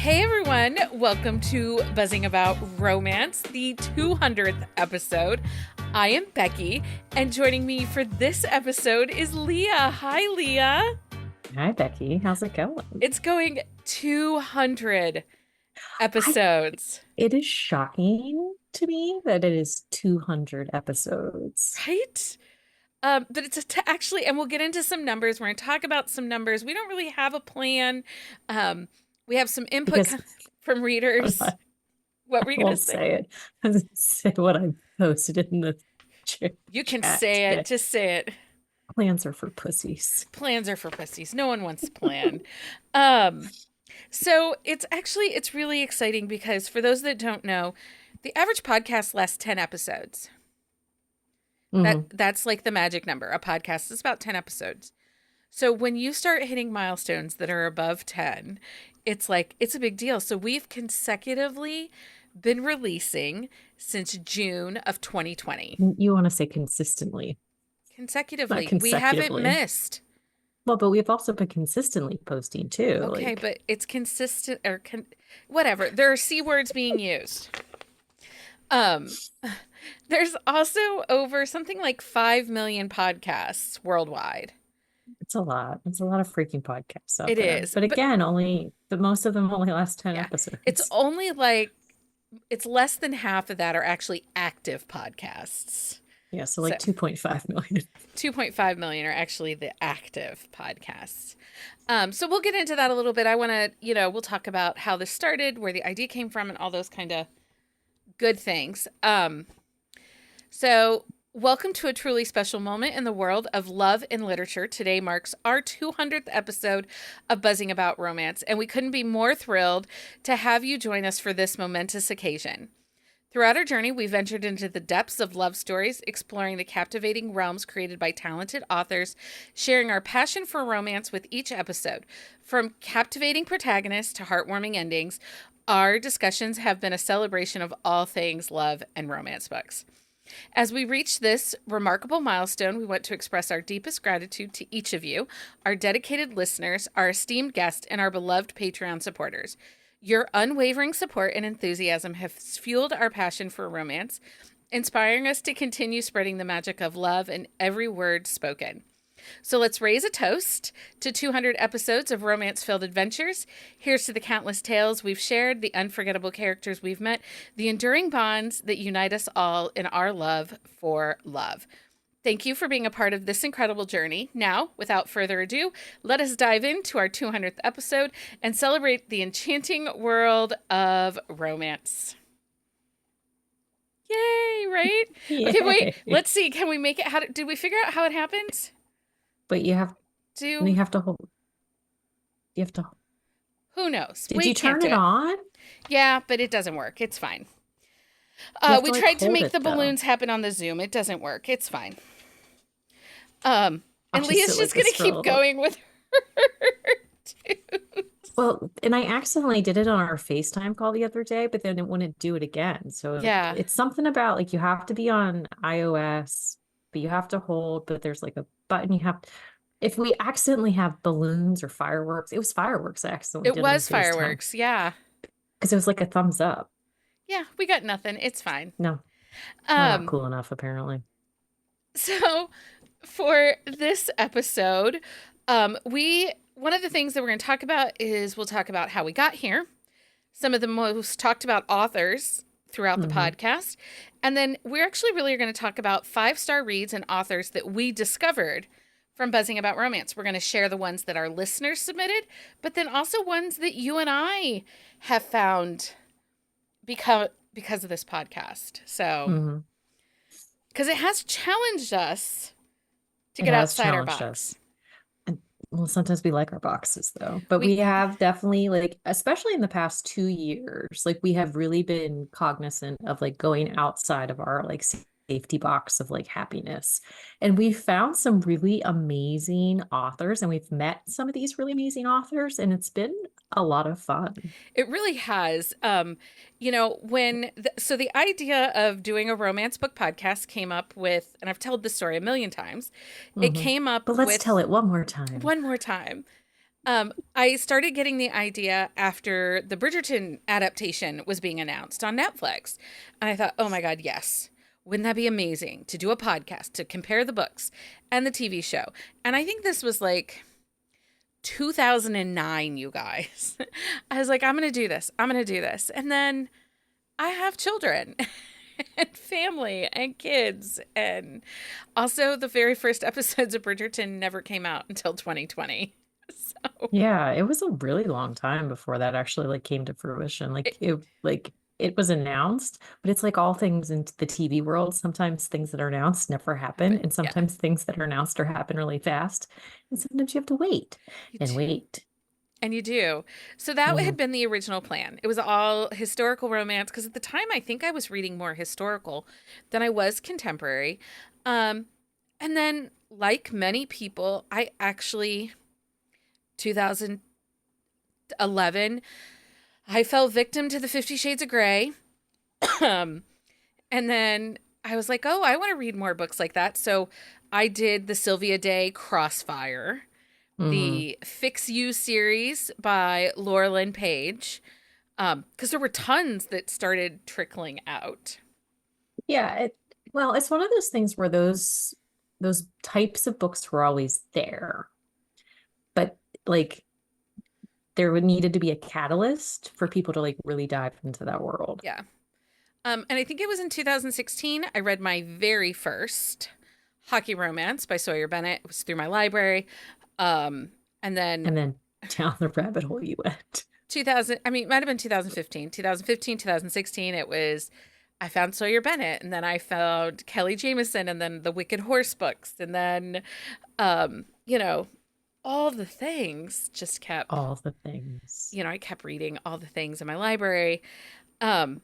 Hey everyone, welcome to Buzzing About Romance, the 200th episode. I am Becky, and joining me for this episode is Leah. Hi, Leah. Hi, Becky. How's it going? It's going 200 episodes. It is shocking to me that it is 200 episodes. Right? But it's actually, and we'll get into some numbers. We're going to talk about some numbers. We don't really have a plan. We have some input from readers. What were you going to say? Say it. I was going to say what I posted in the chat. You can say it. Just say it. Plans are for pussies. Plans are for pussies. No one wants a plan. So it's really exciting because for those that don't know, the average podcast lasts 10 episodes. That's like the magic number. A podcast is about 10 episodes. So when you start hitting milestones that are above 10, it's a big deal. So we've consecutively been releasing since June of 2020. You want to say consistently. Consecutively. We haven't missed. Well, but we've also been consistently posting too. Okay, but it's consistent or whatever. There are C words being used. There's also over something like 5 million podcasts worldwide. It's a lot. It's a lot of freaking podcasts out there. It is. But again, most of them only last 10 episodes. It's only it's less than half of that are actually active podcasts. Yeah, so 2.5 million. 2.5 million are actually the active podcasts. So we'll get into that a little bit. I want to, we'll talk about how this started, where the idea came from, and all those kind of good things. So welcome to a truly special moment in the world of love and literature. Today marks our 200th episode of Buzzing About Romance, and we couldn't be more thrilled to have you join us for this momentous occasion. Throughout our journey, we ventured into the depths of love stories, exploring the captivating realms created by talented authors, sharing our passion for romance with each episode. From captivating protagonists to heartwarming endings, our discussions have been a celebration of all things love and romance books. As we reach this remarkable milestone, we want to express our deepest gratitude to each of you, our dedicated listeners, our esteemed guests, and our beloved Patreon supporters. Your unwavering support and enthusiasm have fueled our passion for romance, inspiring us to continue spreading the magic of love in every word spoken. So let's raise a toast to 200 episodes of romance-filled adventures. Here's to the countless tales we've shared, the unforgettable characters we've met, the enduring bonds that unite us all in our love for love. Thank you for being a part of this incredible journey. Now, without further ado, let us dive into our 200th episode and celebrate the enchanting world of romance. Yay, right? Yay. Okay, wait, let's see. Can we make it? Did we figure out how it happens? But you have to hold. You have to. Who knows? Did you turn it on? Yeah, but it doesn't work. It's fine. We tried to make the balloons happen on the Zoom. It doesn't work. It's fine. And Leah's just going to keep going with her. Well, and I accidentally did it on our FaceTime call the other day, but then it wouldn't do it again. So yeah, it's something about you have to be on iOS, but you have to hold, but there's a button you have. If we accidentally have balloons or fireworks, it was fireworks. I accidentally did it was fireworks. Yeah. Because it was a thumbs up. Yeah, we got nothing. It's fine. No. We're not cool enough, apparently. So for this episode, one of the things that we're going to talk about is we'll talk about how we got here, some of the most talked about authors throughout the podcast, and then we're actually really going to talk about 5-star reads and authors that we discovered from Buzzing About Romance. We're going to share the ones that our listeners submitted, but then also ones that you and I have found because of this podcast. So, because it has challenged us to get outside our box. Well, sometimes we like our boxes though, but we have definitely especially in the past 2 years, we have really been cognizant of going outside of our safety box of happiness. And we found some really amazing authors, and we've met some of these really amazing authors, and it's been a lot of fun. It really has. So the idea of doing a romance book podcast came up with, and I've told this story a million times. It came up but let's tell it one more time. One more time. I started getting the idea after the Bridgerton adaptation was being announced on Netflix. And I thought, oh my God, yes. Wouldn't that be amazing to do a podcast to compare the books and the TV show? And I think this was like 2009, you guys. I was like, I'm going to do this. I'm going to do this. And then I have children and family and kids. And also, the very first episodes of Bridgerton never came out until 2020. So, Yeah, it was a really long time before that actually like came to fruition. it, Like it was announced, but it's like all things in the TV world. Sometimes things that are announced never happen, happened. and Yeah. sometimes things that are announced or happen really fast. And sometimes you have to wait You and do. wait. And you do. So that Hmm. had been the original plan. It was all historical romance because at the time I think I was reading more historical than I was contemporary. Um, and then, like many people, I actually 2011 I fell victim to the 50 Shades of Grey. um, and then I was like, oh, I want to read more books like that. So I did the Sylvia Day Crossfire, Hmm. the Fix You series by Laura Lynn Page, because there were tons that started trickling out. Yeah, well, it's one of those things where those types of books were always there, but like there would needed to be a catalyst for people to like really dive into that world. Yeah. And I think it was in 2016 I read my very first hockey romance by Sawyer Bennett. It was through my library. Um, and then And then down the rabbit hole you went. 2000, I mean, it might have been 2015, 2015, 2016. It was, I found Sawyer Bennett, and then I found Kelly Jameson, and then the Wicked Horse books. And then, you know, all the things just kept, All the things. I kept reading all the things in my library. Um,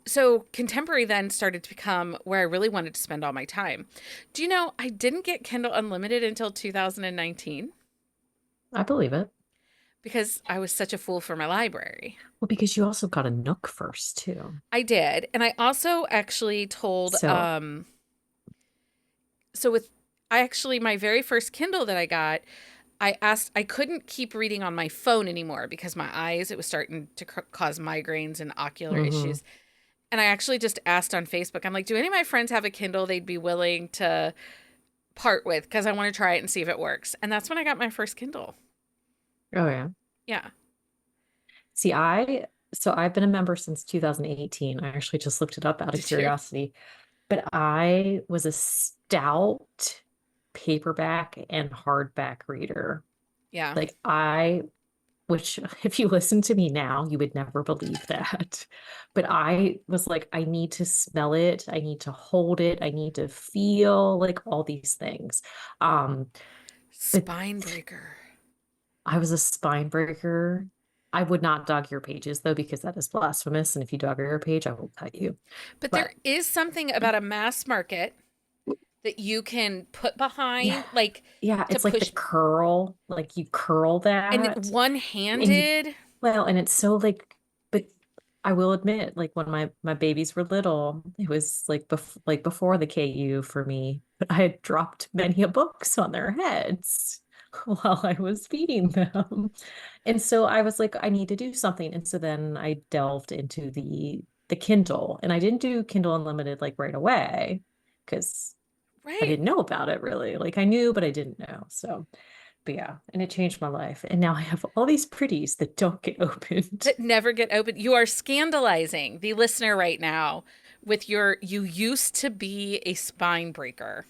so contemporary then started to become where I really wanted to spend all my time. Do you know, I didn't get Kindle Unlimited until 2019 I believe it. because I was such a fool for my library. Well, because you also got a Nook first too. I did. And I also actually told So, so with I actually my very first Kindle that I got, I couldn't keep reading on my phone anymore because my eyes it was starting to cause migraines and ocular mhm. issues. And I actually just asked on Facebook. I'm like, "Do any of my friends have a Kindle they'd be willing to part with because I want to try it and see if it works." And that's when I got my first Kindle. Oh yeah. Yeah. See, so I've been a member since 2018. I actually just looked it up out of Did you? curiosity. But I was a stout paperback and hardback reader. Yeah. Like which if you listen to me now, you would never believe that. But I was like, I need to smell it, I need to hold it, I need to feel like all these things. But Spine breaker. I was a spine breaker. I would not dog your pages though, because that is blasphemous. And if you dog your page, I will cut you. But But there is something about a mass market that you can put yeah, behind, like yeah, to it's like the push curl, like you curl and that. one And you, handed. well, and it's so like, but I will admit, like when my babies were little, it was like before the KU for me, but I had dropped many a books on their heads while I was feeding them. And so I was like, I need to do something. And so then I delved into the Kindle, and I didn't do Kindle Unlimited like right away because I Right. didn't know about it really. Like I knew, but I didn't know. So, but yeah, and it changed my life. And now I have all these pretties that don't get opened. That never get open. You are scandalizing the listener right now with your you used to be a spine breaker.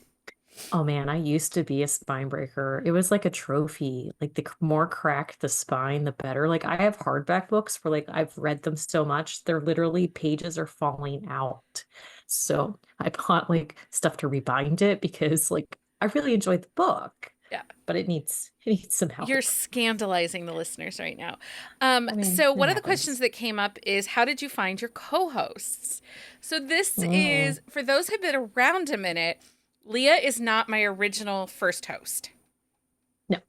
Oh man, I used to be a spine breaker. It was like a trophy. Like the more cracked the spine, the better. Like I have hardback books where like I've read them so much, they're literally pages are falling out. So I bought like stuff to rebind it because like I really enjoyed the book, Yeah. but it needs some You're help. scandalizing the listeners right now. I mean, So it one of the questions happens. that came up is how did you find your co-hosts? So this Mm. is for those who've been around a minute, Leah is not my original first host. No.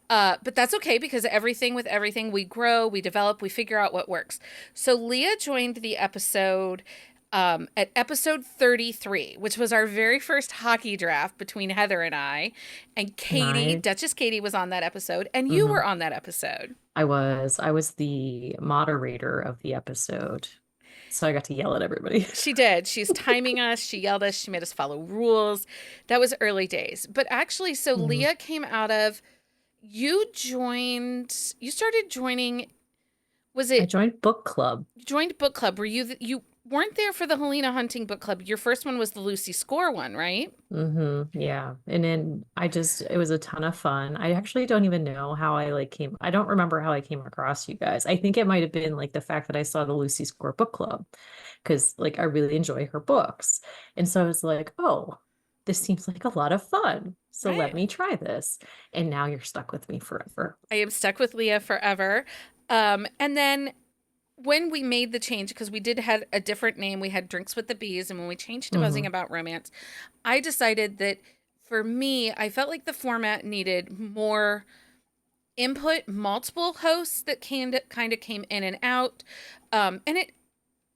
But that's okay because everything with everything, we grow, we develop, we figure out what works. So Leah joined the episode at episode 33, which was our very first hockey draft between Heather and I. And Katie, Nice. Duchess Katie, was on that episode, and you Hmm. were on that episode. I was the moderator of the episode. So I got to yell at everybody. She did. She's timing us. She yelled us. She made us follow rules. That was early days. But actually, so Mhm. Leah came out of, you started joining, was I it, joined book club. you joined book club? Were you weren't there for the Helena Hunting book club? Your first one was the Lucy Score one, right? Yeah. And then it was a ton of fun. I actually don't even know how I don't remember how I came across you guys. I think it might have been like the fact that I saw the Lucy Score book club because like I really enjoy her books. And so I was like, oh, this seems like a lot of fun. So let Right. me try this. And now you're stuck with me forever. I am stuck with Leah forever. And then when we made the change, because we did have a different name, we had Drinks with the Bees, and when we changed to Buzzing Hmm. About Romance, I decided that for me, I felt like the format needed more input, multiple hosts that kind of came in and out. And it,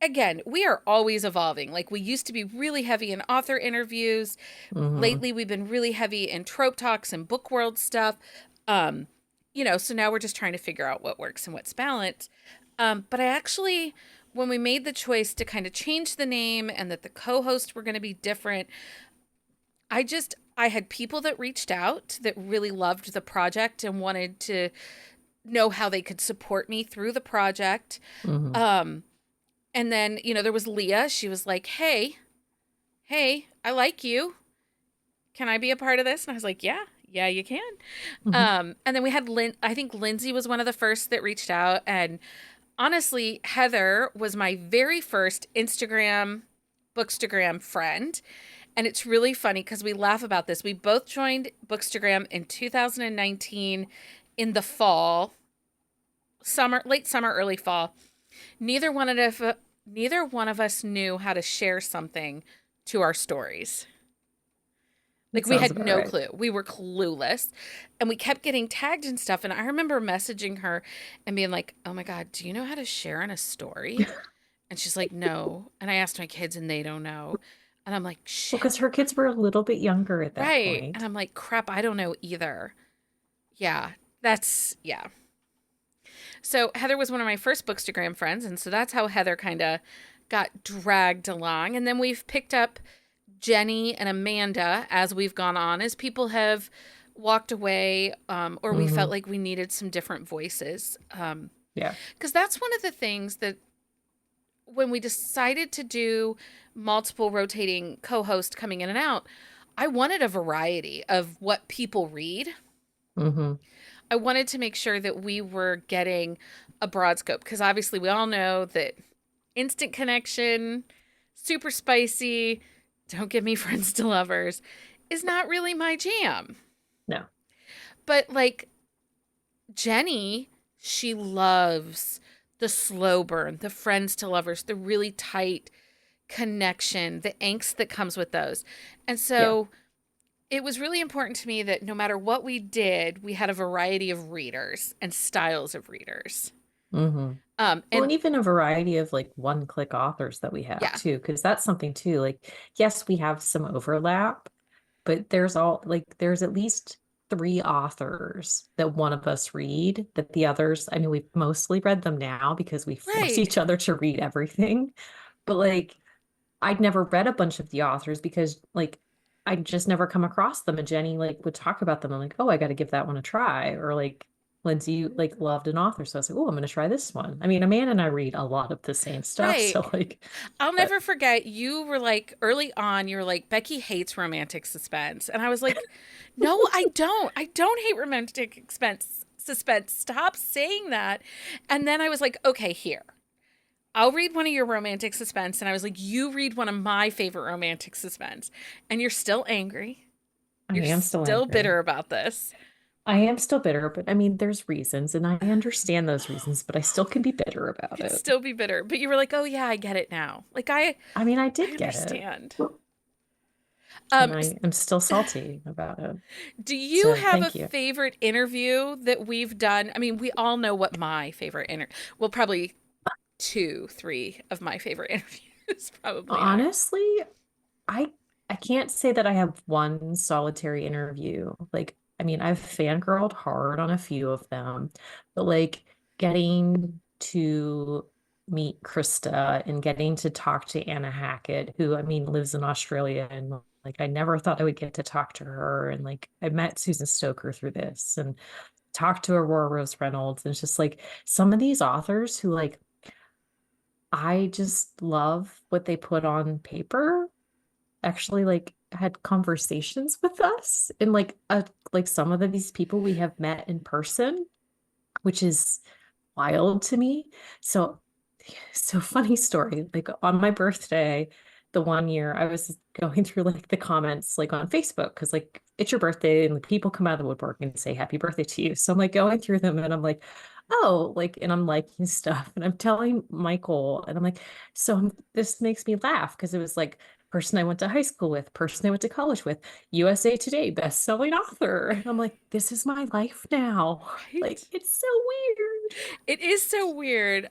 again, we are always evolving. Like we used to be really heavy in author interviews. Hmm. Lately, we've been really heavy in trope talks and book world stuff. Um, so now we're just trying to figure out what works and what's balanced. But I actually, when we made the choice to kind of change the name and that the co-hosts were going to be different, I had people that reached out that really loved the project and wanted to know how they could support me through the project. Hmm. Um, and then, there was Leah. She was like, hey, I like you. Can I be a part of this? And I was like, yeah, you can. Hmm. And then we had I think Lindsay was one of the first that reached out. And honestly, Heather was my very first Bookstagram friend. And it's really funny because we laugh about this. We both joined Bookstagram in 2019 in the fall, late summer, early fall. Neither one of us, neither one of us knew how to share something to our stories. That Like we sounds had about no right. clue. We were clueless. And we kept getting tagged and stuff. And I remember messaging her and being like, oh my God, do you know how to share in a story? And she's like, no. And I asked my kids and they don't know. And I'm like, Well, shit. because her kids were a little bit younger at that Right. And point. I'm like, crap, I don't know either. Yeah. Yeah. So Heather was one of my first Bookstagram friends. And so that's how Heather kind of got dragged along. And then we've picked up Jenny and Amanda as we've gone on, as people have walked away, or we felt Hmm. like we needed some different voices. Yeah. Because that's one of the things that when we decided to do multiple rotating co hosts coming in and out, I wanted a variety of what people read. Hmm. I wanted to make sure that we were getting a broad scope because obviously we all know that instant connection, super spicy, don't give me friends to lovers, is not really my jam. No. But like Jenny, she loves the slow burn, the friends to lovers, the really tight connection, the angst that comes with those. And Yeah. so it was really important to me that no matter what we did, we had a variety of readers and styles of readers. Hmm. Well, And and even a variety of like one-click authors that we have yeah, too, because that's something too. Like, yes, we have some overlap, but there's at least three authors that one of us read that the others, I mean, we've mostly read them now because we force right, each other to read everything. But like I'd never read a bunch of the authors because like I just never come across them. And Jenny like would talk about them. I'm like, oh, I got to give that one a try. Or like Lindsay like loved an author. So I was like, oh, I'm going to try this one. I mean, Amanda and I read a lot of the same stuff. right. So like, I'll but never forget you were like early on, you were like, Becky hates romantic suspense. And I was like, no, I don't. I don't hate romantic suspense. Stop saying that. And then I was like, okay, here. I'll read one of your romantic suspense. And I was like, you read one of my favorite romantic suspense. And you're still angry. I You're am still still angry. bitter about this. I am still bitter, but I mean, there's reasons and I understand those reasons, but I still can be bitter You about could it. still be bitter. But you were like, oh yeah, I get it now. Like I mean, I I did get it understand. and Um, I am still salty about it. Do you So have a thank you. favorite interview that we've done? I mean, we all know what my favorite well, probably two, three of my favorite interviews. It's probably higher. Honestly, I I can't say that I have one solitary interview. Like, I mean, I've fangirled hard on a few of them, but like getting to meet Krista and getting to talk to Anna Hackett, who I mean lives in Australia, and like I never thought I would get to talk to her. And like I met Susan Stoker through this and talked to Aurora Rose Reynolds. And it's just like some of these authors who like I just love what they put on paper actually like had conversations with us and like some of these people we have met in person, which is wild to me. So funny story. Like on my birthday, the one year I was going through like the comments like on Facebook because like it's your birthday and like, people come out of the woodwork and say happy birthday to you. So I'm like going through them and I'm like, oh, like, and I'm liking stuff and I'm telling Michael and I'm like, this makes me laugh because it was like person I went to high school with, person I went to college with, USA Today best-selling author. And I'm like, this is my life now. Like, Right? it's so weird. It is so weird.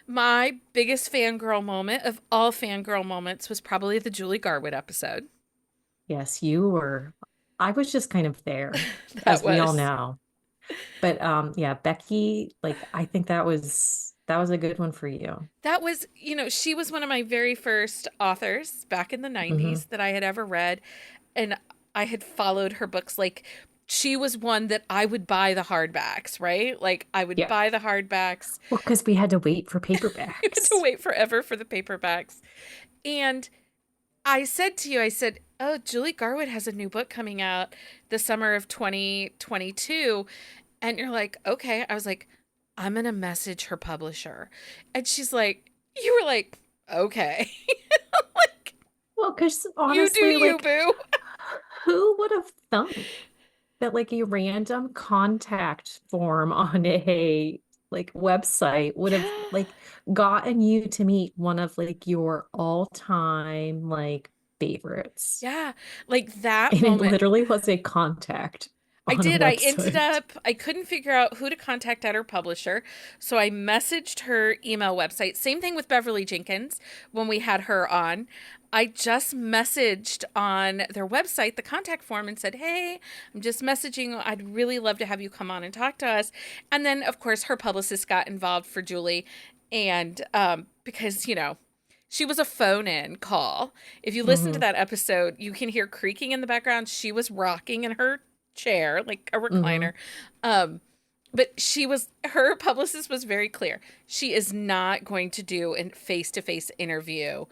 My biggest fangirl moment of all fangirl moments was probably the Julie Garwood episode. Yes, I was just kind of there, That as we all was know. But yeah, Becky, like I think that was a good one for you. she was one of my very first authors back in the Hmm. 90s that I had ever read. And I had followed her books. Like, she was one that I would buy the hardbacks, right? Like, I would Yeah. buy the hardbacks. Well, because we had to wait for You had to paperbacks. wait forever for the paperbacks. And I said to you, I said, oh, Julie Garwood has a new book coming out the summer of 2022. And you're like, okay. I was like, I'm going to message her publisher. And she's like, you were like, okay. Like, Well, because you do honestly, you, like, boo. who would have thunk that like a random contact form on a like website would have Yeah. like gotten you to meet one of like your all-time like favorites? Yeah. Like that And it moment. literally was a contact I on a did. website. I couldn't figure out who to contact at her publisher. So I messaged her email website. Same thing with Beverly Jenkins when we had her on. I just messaged on their website, the contact form, and said, hey, I'm just messaging. I'd really love to have you come on and talk to us. And then, of course, her publicist got involved for Julie. And because, she was a phone in call. If you listen to Hmm. that episode, you can hear creaking in the background. She was rocking in her chair, like a recliner. Hmm. Um, but her publicist was very clear. She is not going to do a face to face interview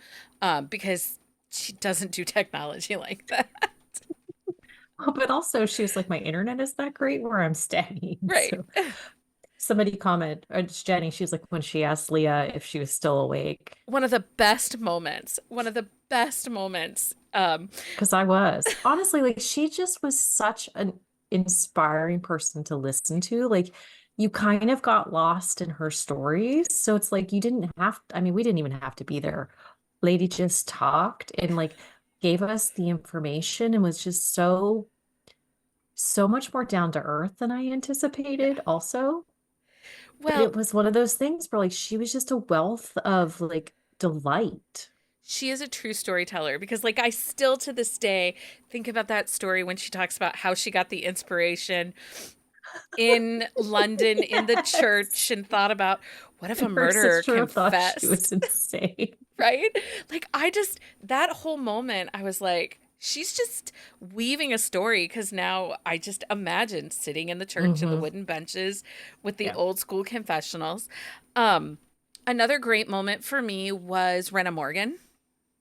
because she doesn't do technology like that. But also, she was like, my internet is that great where I'm staying. Right. So somebody commented, or it's Jenny, she was like, when she asked Leah if she was still awake, One of the best moments. One of the best moments. because I was honestly like, she just was such an inspiring person to listen to. Like, you kind of got lost in her stories. So it's like, you didn't have, I mean, we didn't even have to be there. Lady just talked and like gave us the information and was just so much more down to earth than I Yeah. anticipated also. But Well, it was one of those things where like she was just a wealth of like delight. she is a true storyteller because, like, I still to this day think about that story when she talks about how she got the inspiration in London in the Yes. church and thought about what if a And her murderer sister thought she confessed, was insane. right? Like, that whole moment, I was like, she's just weaving a story because now I just imagine sitting in the church in the Hmm. wooden benches with the Yeah. old school confessionals. Um, Another great moment for me was Rena Morgan,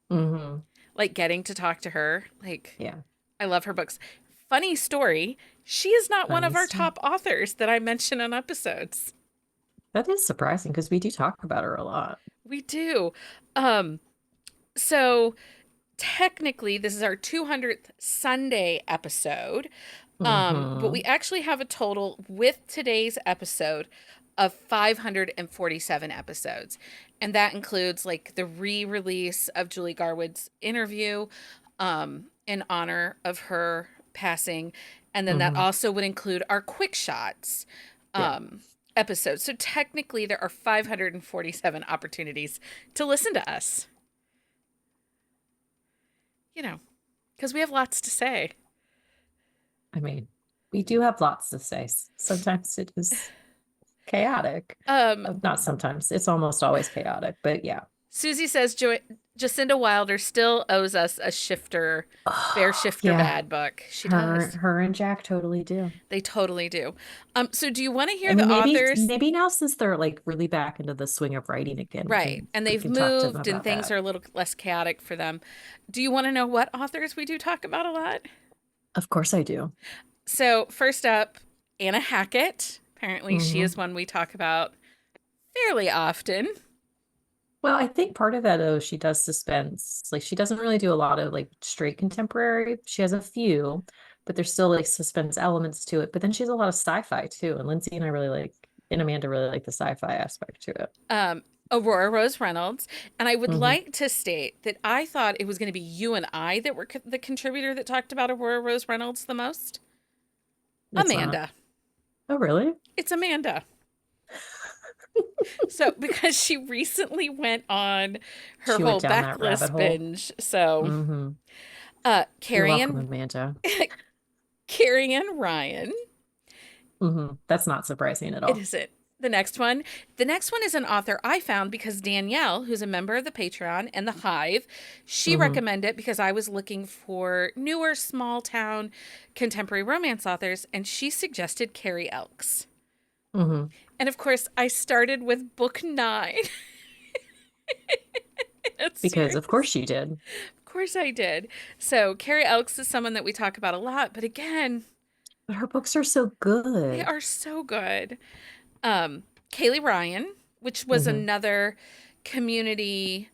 Hmm. like getting to talk to her. Like, Yeah. I love her books. Funny story, she is not one Funny of our story. top authors that I mention on episodes. That is surprising because we do talk about her a lot. We do. Um, so technically, this is our 200th Sunday episode. But we Hmm. actually have a total with today's episode of 547 episodes. And that includes like the re release of Julie Garwood's interview in honor of her passing. And then that Hmm. also would include our quick shots Yeah. um, episodes. So technically, there are 547 opportunities to listen to us. you know, because we have lots to say. I mean, we do have lots to say. Sometimes it is chaotic. Um, Not sometimes, it's almost always chaotic, but yeah. Susie says Jacinda Wilder still owes us a shifter, Bear Shifter Yeah, Bad book. She her does. her and Jack totally do. They totally do. So do you want to I hear mean, the maybe authors? maybe now since they're like really back into the swing of writing again, Right. And we they've can talk to them moved and about things that. are a little less chaotic for them. Do you want to know what authors we do talk about a lot? Of course I do. So, first up, Anna Hackett. Apparently, she is Hmm. one we talk about fairly often. Well, I think part of that though, she does suspense. Like she doesn't really do a lot of like straight contemporary. She has a few, but there's still like suspense elements to it. But then she has a lot of sci-fi too. And Lindsay and I really like, and Amanda really like the sci-fi aspect to it. Aurora Rose Reynolds. And I would Hmm. like to state that I thought it was going to be you and I that were the contributor that talked about Aurora Rose Reynolds the most. It's not. Amanda. Oh, really? It's Amanda. So, because she recently went on her She went whole down that rabbit backlist hole. binge. So, Hmm. You're Carrie welcome, and Amanda. Carrie and Ryan. That's not surprising at It all. isn't. The next one. The next one is an author I found because Danielle, who's a member of the Patreon and the Hive, she Hmm. recommended it because I was looking for newer small town contemporary romance authors, and she suggested Carrie Elks. Hmm. And of course, I started with book 9 in a Because of series. course you did. Of course I did. So Carrie Elks is someone that we talk about a lot, but again, But her books are so they good. are so good. Kaylee Ryan, which was Hmm. another community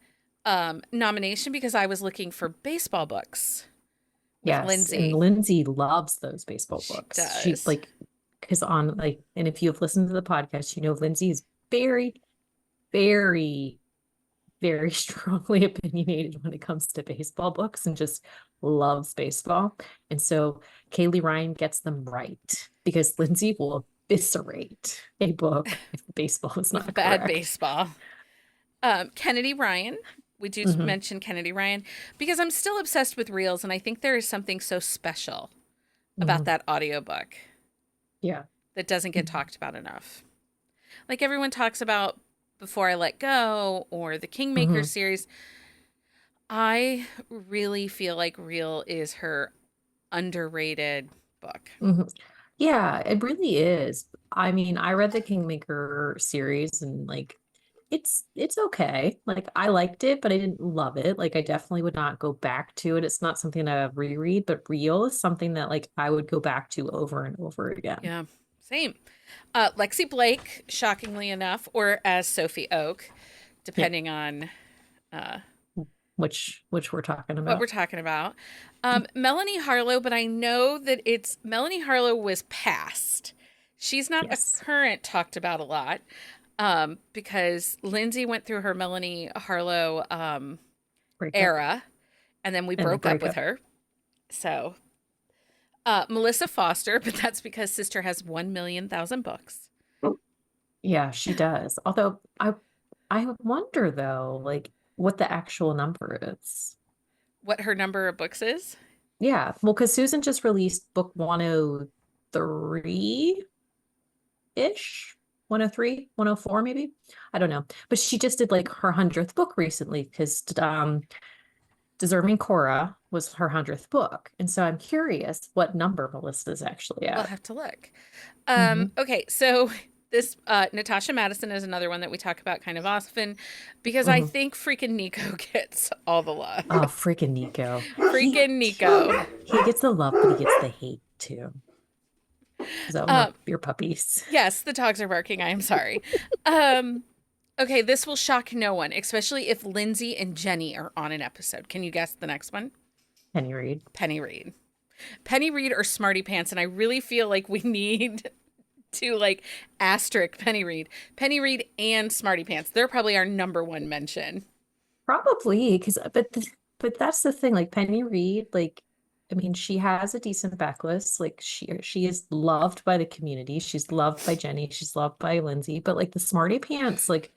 nomination because I was looking for baseball books with Yes, and Lindsay. Lindsay loves those baseball She books. She does. like because on like, and if you've listened to the podcast, you know Lindsay is very, very, very strongly opinionated when it comes to baseball books and just loves baseball. And so Kaylee Ryan gets them right because Lindsay will eviscerate a book if baseball is With not bad correct. baseball. Kennedy Ryan. We do Hmm. mention Kennedy Ryan because I'm still obsessed with reels, and I think there is something so special about Hmm. that audiobook Yeah. that doesn't get talked about enough. Like everyone talks about Before I Let Go or the Kingmaker Hmm. series. I really feel like Reel is her underrated book. Hmm. Yeah, it really is. I mean, I read the Kingmaker series and like it's okay. Like I liked it, but I didn't love it. Like I definitely would not go back to it. It's not something I reread, but Real is something that like I would go back to over and over again. Yeah, same. Lexi Blake, shockingly enough, or as Sophie Oak, Yeah, depending on uh, which we're talking what we're about. talking about. Melanie Harlow, but I know that it's Melanie Harlow was past. She's not a Yes. current talked about a lot because Lindsay went through her Melanie Harlow Breakup era, and then we and the broke up with breakup. her. So Melissa Foster, but that's because Sister has 1,000,000 books. Yeah, she does. Although I wonder though, like what the actual number is. What her number of books is? Yeah, well, because Susan just released book 103 ish, 103, 104 maybe. I don't know. But she just did like her 100th book recently because Deserving Cora was her 100th book. And so I'm curious what number Melissa's actually We'll at. have to look. Hmm. Okay, so this Natasha Madison is another one that we talk about kind of often because I Hmm. think freaking Nico gets all the love. Oh, freaking Nico. Freaking Nico. He gets the love, but he gets the hate too. So no, Um, your puppies. yes, the dogs are barking. I am sorry. Um, okay, this will shock no one, especially if Lindsay and Jenny are on an episode. Can you guess the next one? Penny Reed. Penny Reed. Penny Reed or Smarty Pants, and I really feel like we need to like asterisk Penny Reed. Penny Reed and Smarty Pants. They're probably our number one mention. Probably because but that's the thing, like Penny Reed, like I mean, she has a decent backlist. Like she is loved by the community. She's loved by Jenny. She's loved by Lindsay. But like the Smarty Pants, like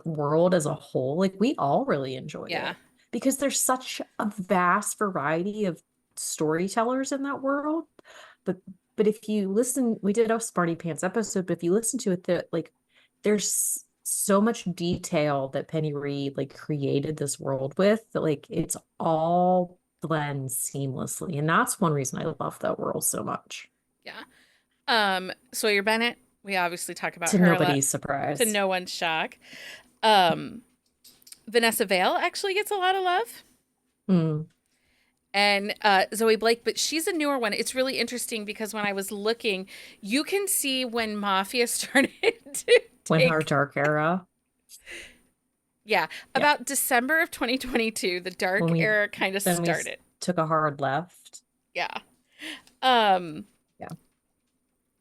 world as a whole, like we all really enjoyed Yeah. it. because there's such a vast variety of storytellers in that world. But if you listen, we did a Smarty Pants episode, but if you listen to it, that like there's so much detail that Penny Reed like created this world with that like it's all blends seamlessly. And that's one reason I love that world so much. Yeah. Sawyer Bennett, we obviously talk about To her a lot, nobody's to surprise. no one's shock. Um, Vanessa Vale actually gets a lot of love. Mm. And Zoe Blake, but she's a newer one. It's really interesting because when I was looking, you can see when Mafia started to When her take. dark era. Yeah, Yeah. about December of 2022, the dark When we era kind of then we started. took a hard left. Yeah. Um, Yeah.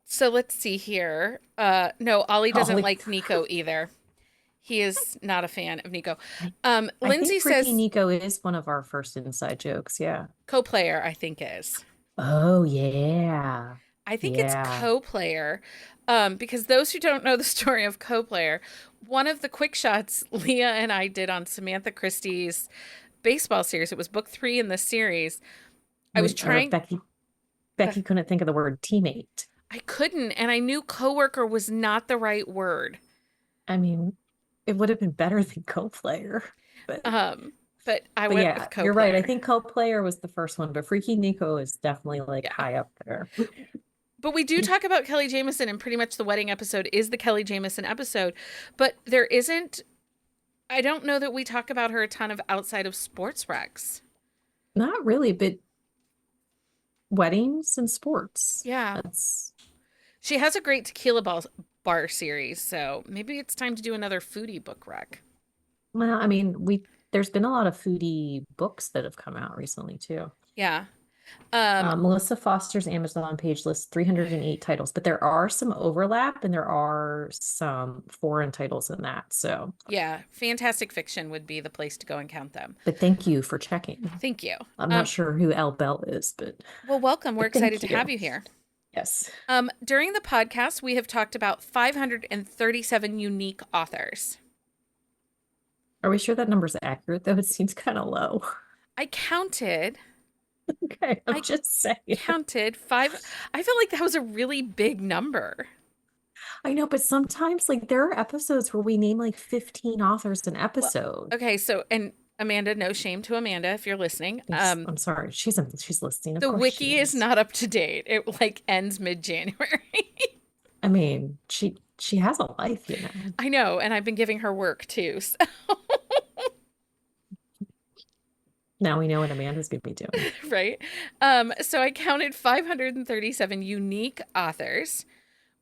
so let's see here. No, Ollie doesn't Ollie. like Nico either. He is not a fan of Nico. I Lindsay think Freaky says Nico is one of our first inside jokes. Yeah. co-player, I think is. Oh, yeah. I think it's Yeah. co-player, because those who don't know the story of co-player, one of the quick shots Leah and I did on Samantha Christie's baseball series. It was book 3 in the series. I was Or trying. Becky couldn't think of the word teammate. I couldn't, and I knew coworker was not the right word. I mean, it would have been better than co-player. But Um, but I went yeah, with you're right. I co-player. think co-player was the first one, but Freaky Nico is definitely like Yeah. high up there. But we do talk about Kelly Jameson, and pretty much the wedding episode is the Kelly Jameson episode. But there isn't, I don't know that we talk about her a ton of outside of sports recs. Not really, but weddings and sports. Yeah. That's She has a great bar series, so maybe it's time to do another foodie book rec. well, I mean, there's been a lot of foodie books that have come out recently too. Yeah. Um, Melissa Foster's Amazon page lists 308 titles, but there are some overlap and there are some foreign titles in that. So, yeah, fantastic fiction would be the place to go and count them. but thank you for checking. Thank you. I'm not sure who Elle Bell is, Well, welcome. We're but excited thank to you. have you here. Yes. During the podcast, we have talked about 537 unique authors. Are we sure that number's accurate though? It seems kind of low. I counted. Okay, I'm I just saying. counted 5. I felt like that was a really big number. I know, but sometimes like there are episodes where we name like 15 authors an Well, episode. okay, so and Amanda, no shame to Amanda if you're listening. Yes, I'm sorry. She's listening. Of The course she wiki is not up to date. It like ends mid-January. I mean, she has a life, you know. I know, and I've been giving her work too. So, Now we know what Amanda's gonna be doing. right? So I counted 537 unique authors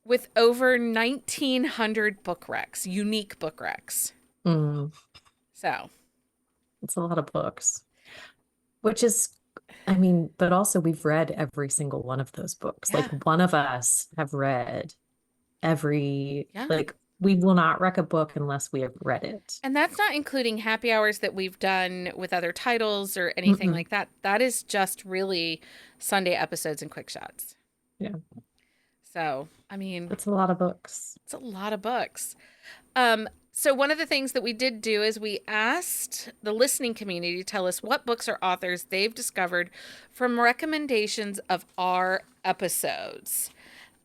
with over 1,900 book recs, unique book recs. Mm, So, it's a lot of books. Which is, I mean, but also we've read every single one of those books. yeah, Like one of us have read every, yeah. like we will not rec a book unless we have read it. And that's not including happy hours that we've done with other titles or anything Mm-mm. like that. That is just really Sunday episodes and quick shots. Yeah, So, I mean, that's a lot of books. it's a lot of books. So one of the things that we did do is we asked the listening community to tell us what books or authors they've discovered from recommendations of our episodes.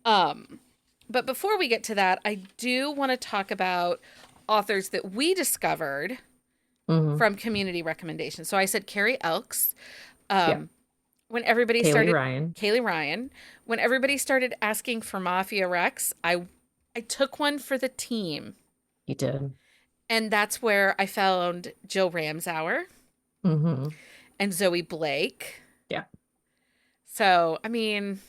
But before we get to that, I do want to talk about authors that we discovered Mhm. from community recommendations. So I said Carrie Elks. Yeah. When everybody Kaylee started Ryan. Kaylee Ryan, when everybody started asking for Mafia Rex, I took one for the team. You did. And that's where I found Jill Ramsauer Mm-hmm. and Zoe Blake. Yeah. So, I mean,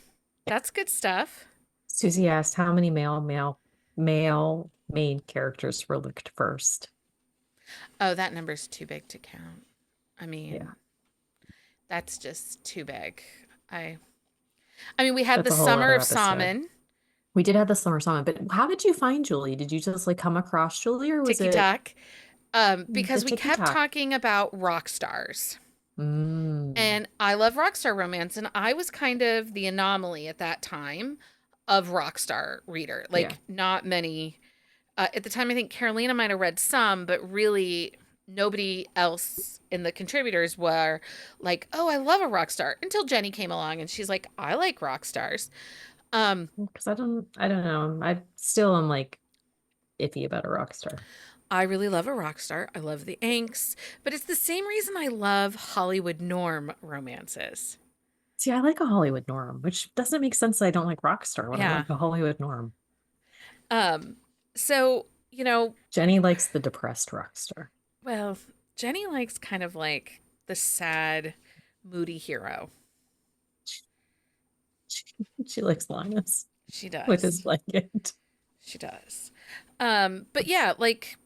that's good stuff. Susie asked how many male main characters were looked first. Oh, that number's too big to count. I mean, Yeah. that's just too big. I mean, we had That's the a whole Summer other of episode. Salmon, We did have the summer song, but how did you find Julie? Did you just like come across Julie or was Tiki it Talk, because the we Tiki kept Talk? talking about rock stars. Mm, And I love rock star romance, and I was kind of the anomaly at that time of rock star reader. Like, yeah. not many. At the time, I think Carolina might have read some, but really nobody else in the contributors were like, "Oh, I love a rock star," until Jenny came along and she's like, "I like rock stars." Um, Because I don't know. I still am like iffy about a rock star. I really love a rock star. I love the angst, but it's the same reason I love Hollywood norm romances. See, I like a Hollywood norm, which doesn't make sense that I don't like rock star when I Yeah. like a Hollywood norm. Um, so, Jenny likes the depressed rock star. well, Jenny likes kind of like the sad, moody hero. She likes Linus She with his does. blanket. She does. But yeah, like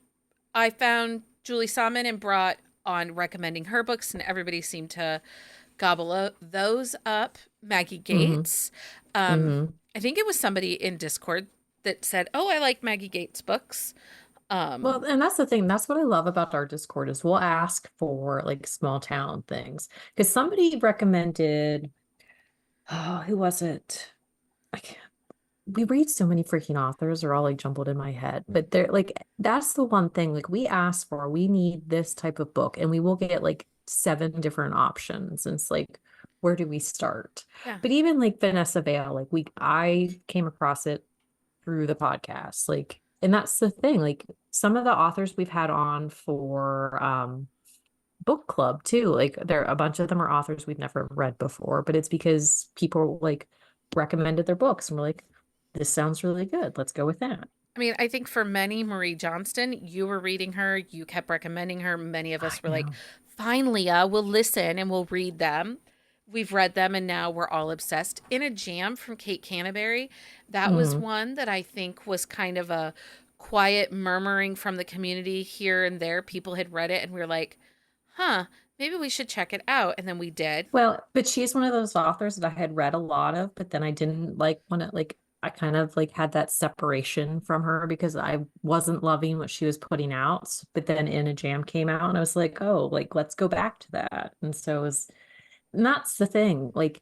I found Julie Salmon and brought on recommending her books, and everybody seemed to those up. Maggie Hmm. Gates. Um, Hmm. I think it was somebody in Discord that said, "Oh, I like Maggie Gates books." Um, Well, and that's the thing. That's what I love about our Discord is we'll ask for like small town things. Because somebody recommended, oh, who was it? I can't, we read so many freaking authors are all like jumbled in my head. But they're like, that's the one thing. Like we ask for, we need this type of book, and we will get like seven different options. And it's like, where do we start? yeah, But even like Vanessa Vale, like I came across it through the podcast. Like, and that's the thing. Like some of the authors we've had on for book club too. Like there a bunch of them are authors we've never read before, but it's because people like recommended their books and we're like, this sounds really good. Let's go with that. I mean, I think for many, Marie Johnston, you were reading her, you kept recommending her. Many of I us were like, know. fine, Leah, we'll listen and we'll read them. We've read them and now we're all obsessed. In a Jam from Kate Canterbury, that was Hmm. one that I think was kind of a quiet murmuring from the community here and there. People had read it and we were like, huh, maybe we should check it out. And then we did. Well, but she's one of those authors that I had read a lot of, but then I didn't like want to like I kind of like had that separation from her because I wasn't loving what she was putting out. But then In a Jam came out and I was like, oh, like let's go back to that. And so it was, and that's the thing. Like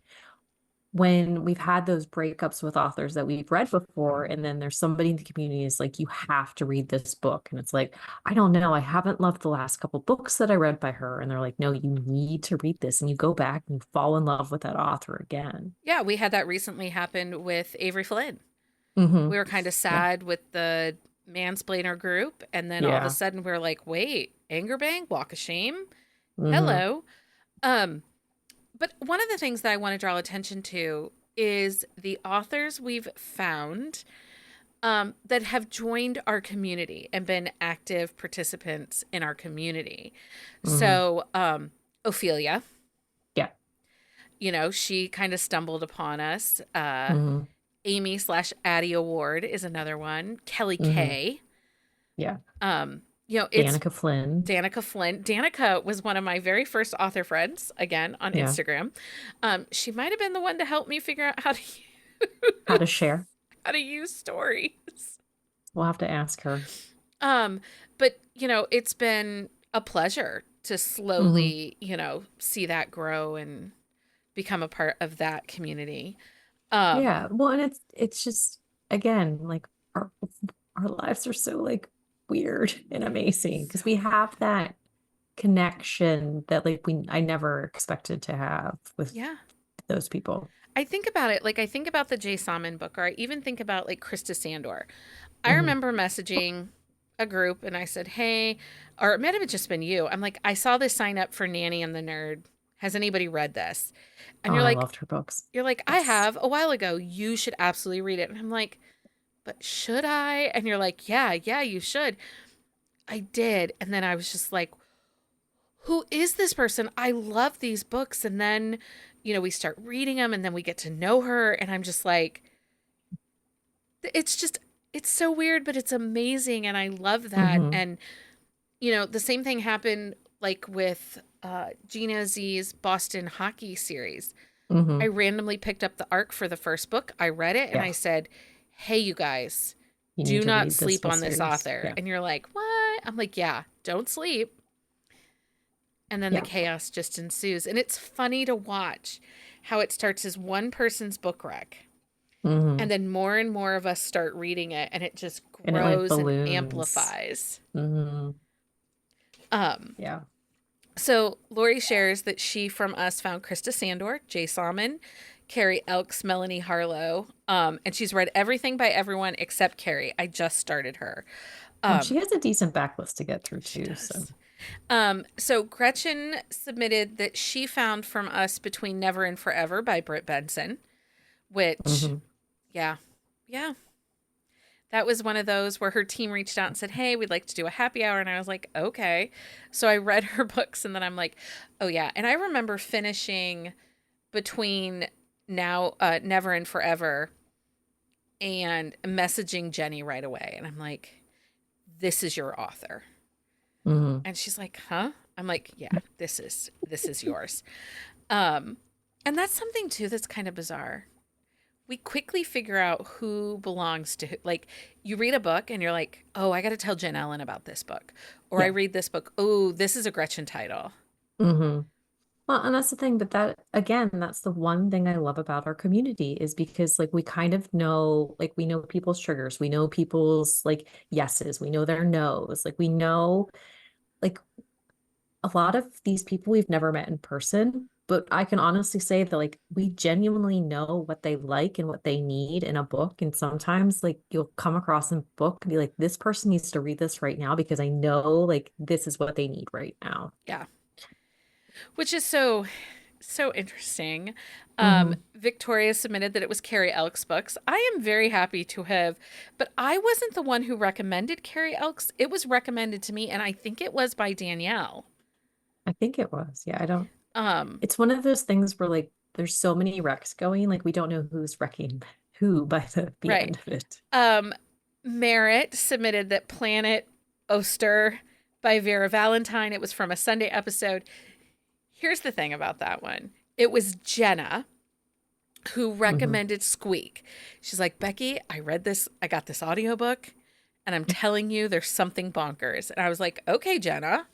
when we've had those breakups with authors that we've read before, and then there's somebody in the community is like, you have to read this book. And it's like, I don't know, I haven't loved the last couple books that I read by her. And they're like, no, you need to read this. And you go back and fall in love with that author again. Yeah, we had that recently happen with Avery Flynn. Hmm. We were kind of Yeah. sad with the mansplainer group. And then all of a Yeah. sudden we're like, wait, Anger Bang, Walk of Shame? Hmm. Hello. Um, but one of the things that I want to draw attention to is the authors we've found that have joined our community and been active participants in our community. Hmm. So, Ophelia, Yeah. she kind of stumbled upon us. Hmm. Amy slash Addie Award is another one. Kelly Hmm. Kay. Yeah. It's Danica Flynn. Danica Flint. Danica was one of my very first author friends, again, on Yeah. Instagram. She might have been the one to help me figure out how to How to use, share. how to use stories. We'll have to ask her. Um, but, it's been a pleasure to Hmm. slowly, see that grow and become a part of that community. Um, Yeah. Well, and it's just again, like our lives are so like weird and amazing because we have that connection that like I never expected to have with yeah. those people. I think about it, like I think about the Jay Salmon book, or I even think about like Krista Sandor. I Hmm. remember messaging a group and I said, hey, or it might have just been you. I'm like, I saw this sign up for Nanny and the Nerd. Has anybody read this? Oh, And I loved her books. you're like, I Yes. have a while ago. You should absolutely read it. And I'm like, but should I? And you're like, yeah, you should. I did. And then I was just like, who is this person? I love these books. And then, we start reading them and then we get to know her. And I'm just like, it's just, it's so weird, but it's amazing. And I love that. Hmm. And, the same thing happened like with Gina Z's Boston hockey series. I Hmm. randomly picked up the arc for the first book. I read it and I Yeah. said, hey, you guys, You need do to not read this sleep whole on this series. author. Yeah. And you're like, what? I'm like, yeah, don't sleep. And then the Yeah. chaos just ensues. And it's funny to watch how it starts as one person's book rec. And Hmm. then more and more of us start reading it, and it just And it like grows and balloons. amplifies. Hmm. Um, Yeah. so Lori shares that she from us found Krista Sandor, Jay Salmon, Carrie Elks, Melanie Harlow, and she's read everything by everyone except Carrie. I just started her. Well, Um, she has a decent backlist to get through she too. So, does. So Gretchen submitted that she found from us Between Never and Forever by Britt Benson, which, hmm yeah, yeah, that was one of those where her team reached out and said, "Hey, we'd like to do a happy hour." And I was like, "Okay." So I read her books and then I'm like, "Oh yeah." And I remember finishing Between Never and Forever and messaging Jenny right away. And I'm like, "This is your author." hmm And she's like, "Huh?" I'm like, "Yeah, this is yours." Um and that's something too that's kind of bizarre. We quickly figure out who belongs to who. Like, you read a book and you're like, oh, I got to tell Jen Ellen about this book. Or I Yeah. read this book, oh, this is a Gretchen title. hmm Well, and that's the thing, but that again, that's the one thing I love about our community is because like we kind of know, like we know people's triggers, we know people's like yeses, we know their nos, like we know like a lot of these people we've never met in person, but I can honestly say that like we genuinely know what they like and what they need in a book. And sometimes like you'll come across a book and be like, this person needs to read this right now because I know like this is what they need right now. Yeah. Which is so interesting. hmm Victoria submitted that it was Carrie Elks books. I am very happy to have, but I wasn't the one who recommended Carrie Elks. It was recommended to me, and I think it was by Danielle. I think it was. Yeah, I don't. Um, It's one of those things where like there's so many wrecks going, like we don't know who's wrecking who by the right. end of it. Um, Merritt submitted that Planet Oster by Vera Valentine. It was from a Sunday episode. Here's the thing about that one. It was Jenna who hmm recommended Squeak. She's like, Becky, I read this, I got this audiobook, and I'm telling you there's something bonkers. And I was like, okay, Jenna.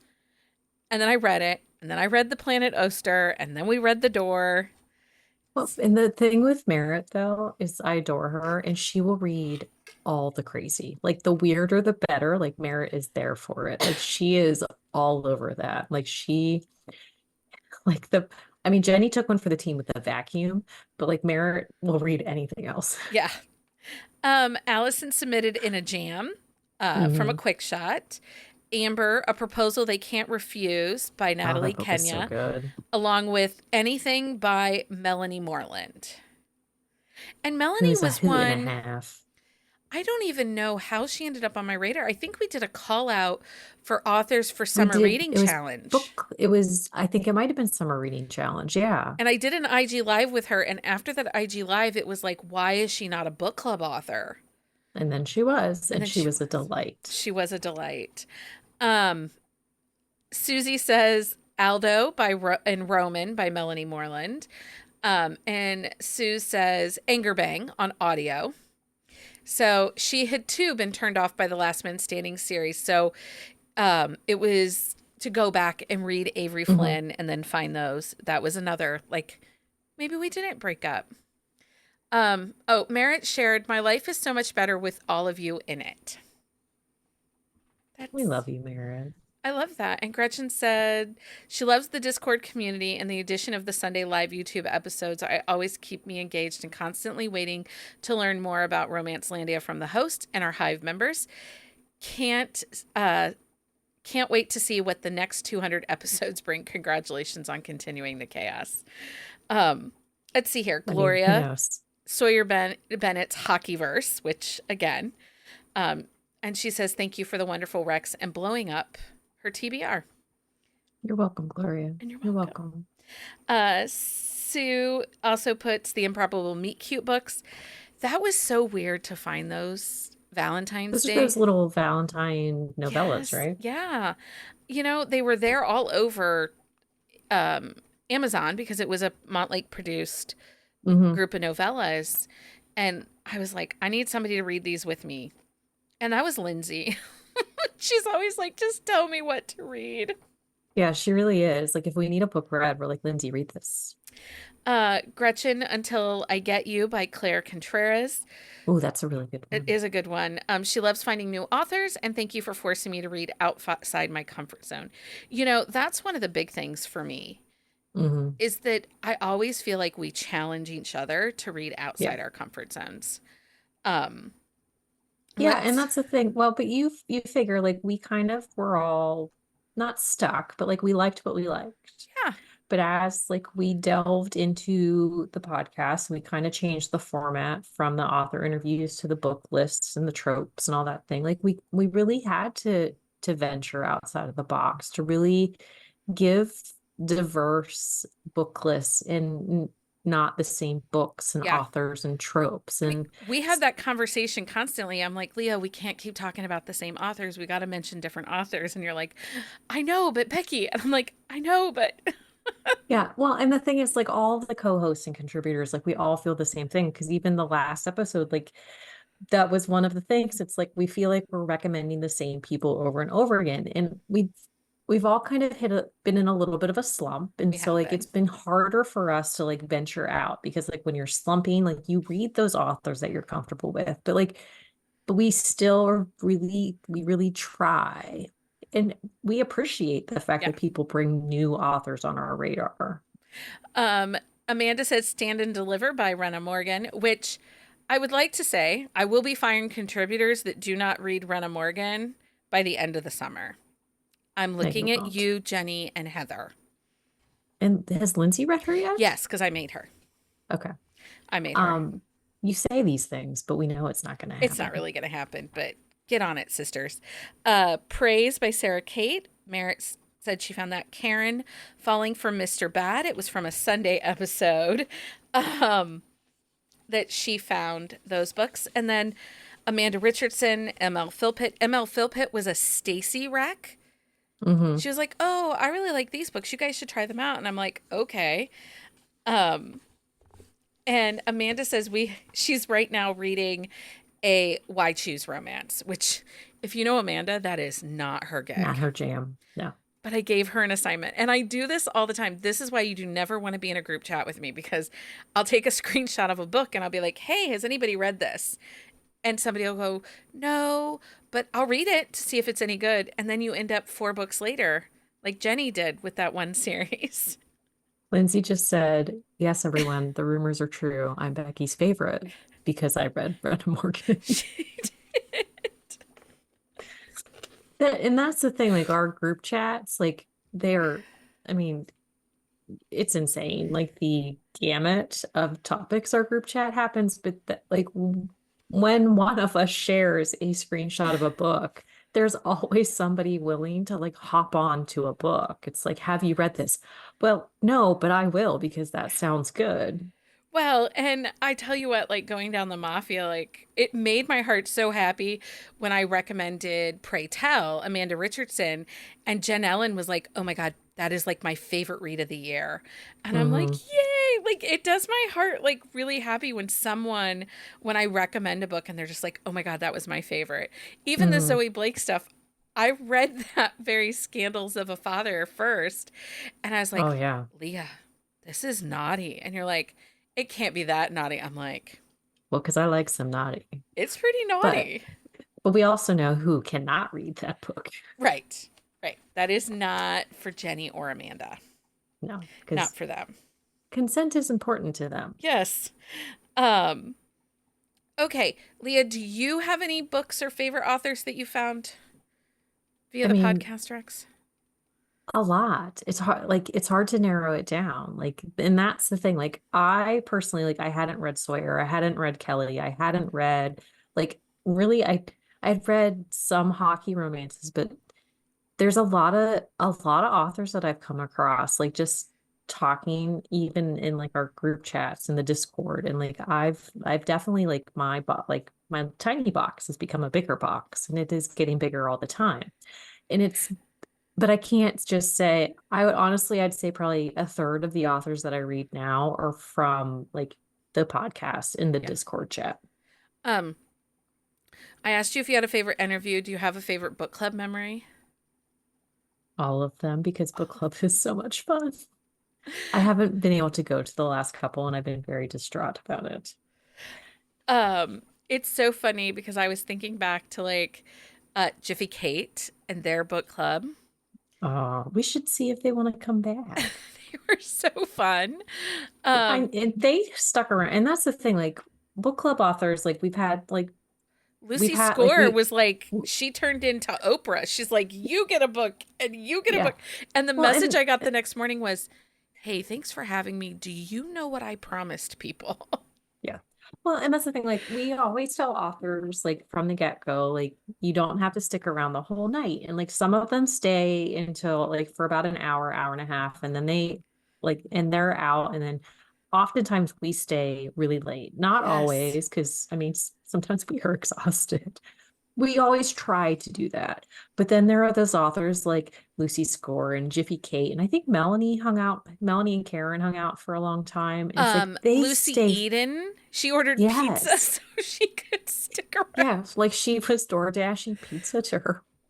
And then I read it, and then I read The Planet Oster, and then we read The Door. Well, and the thing with Merritt though is I adore her and she will read all the crazy. Like the weirder the better. Like Merritt is there for it. Like she is all over that. Like she like the I mean Jenny took one for the team with the vacuum, but like Merritt will read anything else. Yeah. Allison submitted In a Jam from a hmm quick shot. Amber, A Proposal They Can't Refuse by Oh, Natalie that book was so Kenya, good. along with Anything by Melanie Moreland. And It Melanie was a was hoot and a one, half. I don't even know how she ended up on my radar. I think we did a call out for authors for We summer did reading it was challenge. book it was I think it might have been summer reading challenge. Yeah. And I did an IG live with her. And after that IG live, it was like, why is she not a book club author? And then she was, And and then she she was a was. delight. She was a delight. Um, Susie says Aldo and Roman by Melanie Moreland. And Sue says Anger Bang on audio. So she had too been turned off by the Last Man Standing series. So it was to go back and read Avery hmm Flynn and then find those. That was another, like, maybe we didn't break up. Oh, Merritt shared, My life is so much better with all of you in it. We That's love you, Merritt. I love that. And Gretchen said she loves the Discord community and the addition of the Sunday live YouTube episodes. I always keep me engaged and constantly waiting to learn more about Romance Landia from the host and our Hive members. Can't uh can't wait to see what the next 200 episodes bring. Congratulations on continuing the chaos. Um let's see here. I mean, who Gloria knows? Bennett's hockey verse, which again, um and she says thank you for the wonderful Rex and blowing up her TBR. You're welcome, Gloria. And you're You're welcome. welcome. Sue also puts the Improbable Meet Cute books. That was so weird to find those Valentine's Those are Day. those little Valentine novellas, Yes, right? yeah. You know, they were there all over um, Amazon because it was a Montlake produced hmm group of novellas. And I was like, I need somebody to read these with me. And that was Lindsay. She's always like, just tell me what to read. Yeah, she really is. Like, if we need a book read, we're like, Lindsay, read this. Gretchen, Until I Get You by Claire Contreras. Oh, that's a really good It one. is a good one. She loves finding new authors, and thank you for forcing me to read outside my comfort zone. That's one of the big things for me Hmm. is that I always feel like we challenge each other to read Yeah. outside our comfort zones. Um, Yeah, and let's, that's the thing. Well, but you figure like we kind of were all not stuck, but like we liked what we liked. yeah, But as like we delved into the podcast, we kind of changed the format from the author interviews to the book lists and the tropes and all that thing. Like we really had to venture outside of the box to really give diverse book lists and not the same books and yeah. authors and tropes. I mean, And we have that conversation constantly. I'm like, Leah, we can't keep talking about the same authors. We got to mention different authors. And you're like, I know, but Becky. And I'm like, I know, but yeah, well, and the thing is, like all the co-hosts and contributors, like we all feel the same thing because even the last episode, like that was one of the things. It's like we feel like we're recommending the same people over and over again, and we've all kind of been in a little bit of a slump, and we so have like been. it's been harder for us to like venture out because like when you're slumping, like you read those authors that you're comfortable with, but we still are we really try. And we appreciate the fact Yeah. that people bring new authors on our radar. Um, Amanda says Stand and Deliver by Rena Morgan, which I would like to say I will be firing contributors that do not read Rena Morgan by the end of the summer. I'm No, looking you at won't. you, Jenny, and Heather. And has Lindsay read her yet? Yes, because I made her. Okay. I made her. Um, you say these things, but we know it's not going to It's not happen. really going to happen, but get on it, sisters. Praise by Sarah Kate. Merritt said she found that. Karen, Falling for Mr. Bad. It was from a Sunday episode um, that she found those books. And then Amanda Richardson, ML Philpitt. ML Philpitt was a Stacy wreck. Hmm. She was like, "Oh, I really like these books. You guys should try them out." And I'm like, "Okay." Um, and Amanda says she's right now reading a Why Choose Romance, which if you know Amanda, that is not her Not gig. her jam. No. But I gave her an assignment and I do this all the time. This is why you do never want to be in a group chat with me because I'll take a screenshot of a book and I'll be like, "Hey, has anybody read this?" And somebody will go, "No, but I'll read it to see if it's any good." And then you end up 4 books later, like Jenny did with that one series. Lindsay just said, yes, everyone, the rumors are true. I'm Becky's favorite because I read Brenda Morgan. She did. And that's the thing, like our group chats, like they're, I mean, it's insane. Like the gamut of topics our group chat happens, but like when one of us shares a screenshot of a book, there's always somebody willing to like hop on to a book. It's like, have you read this? Well, no, but I will because that sounds good. Well, and I tell you what, like going down the mafia, like it made my heart so happy when I recommended Pray Tell, Amanda Richardson, and Jen Ellen was like, "Oh my God, that is like my favorite read of the year." And I'm like, Hmm. "Yay!" Like it does my heart like really happy when I recommend a book and they're just like, "Oh my God, that was my favorite." Even the Hmm. Zoe Blake stuff, I read that very Scandals of a Father first, and I was Oh like, yeah. "Leah, this is naughty." And you're like, it can't be that naughty. I'm like, Well, because I like some naughty. it's pretty But naughty. but we also know who cannot read that book. Right. Right. That is not for Jenny or Amanda. No, Not because for them. consent is important to them. Yes. Um, okay. Leah, do you have any books or favorite authors that you found via I the mean, podcast, Rex? a lot. It's hard, like it's hard to narrow it down. Like, and that's the thing. Like, I personally, like, I hadn't read Sawyer, I hadn't read Kelly, I hadn't read like really, I'd read some hockey romances, but there's a lot of authors that I've come across, like just talking even in like our group chats in the Discord, and like I've definitely like like my tiny box has become a bigger box, and it is getting bigger all the time. And it's but I can't just say, I would honestly, I'd say probably a third of the authors that I read now are from like the podcast in the Yeah. Discord chat. Um, I asked you if you had a favorite interview. Do you have a favorite book club memory? All of them because book Oh, club is so much fun. I haven't been able to go to the last couple, and I've been very distraught about it. Um, it's so funny because I was thinking back to like Jiffy Kate and their book club. Oh, we should see if they want to come back. They were so fun. And they stuck around, and that's the thing. Like book club authors, like we've Lucy had like Score was like, she turned into Oprah. She's like, you get a book and you get a yeah. book. And the Well, message I got the next morning was, hey, thanks for having me. Do you know what I promised people? yeah. Well, and that's the thing. Like we always tell authors, like from the get-go, like you don't have to stick around the whole night. And like some of them stay until like for about an hour, hour and a half, and then and they're out. And then oftentimes we stay really late. Not Yes. always, because I mean, sometimes we are exhausted. We always try to do that. But then there are those authors like Lucy Score and Jiffy Kate. And I think Melanie and Karen hung out for a long time. And it's like they Lucy stay, Eden, she ordered pizza yes. so she could stick around. Yeah. Like she was door dashing pizza to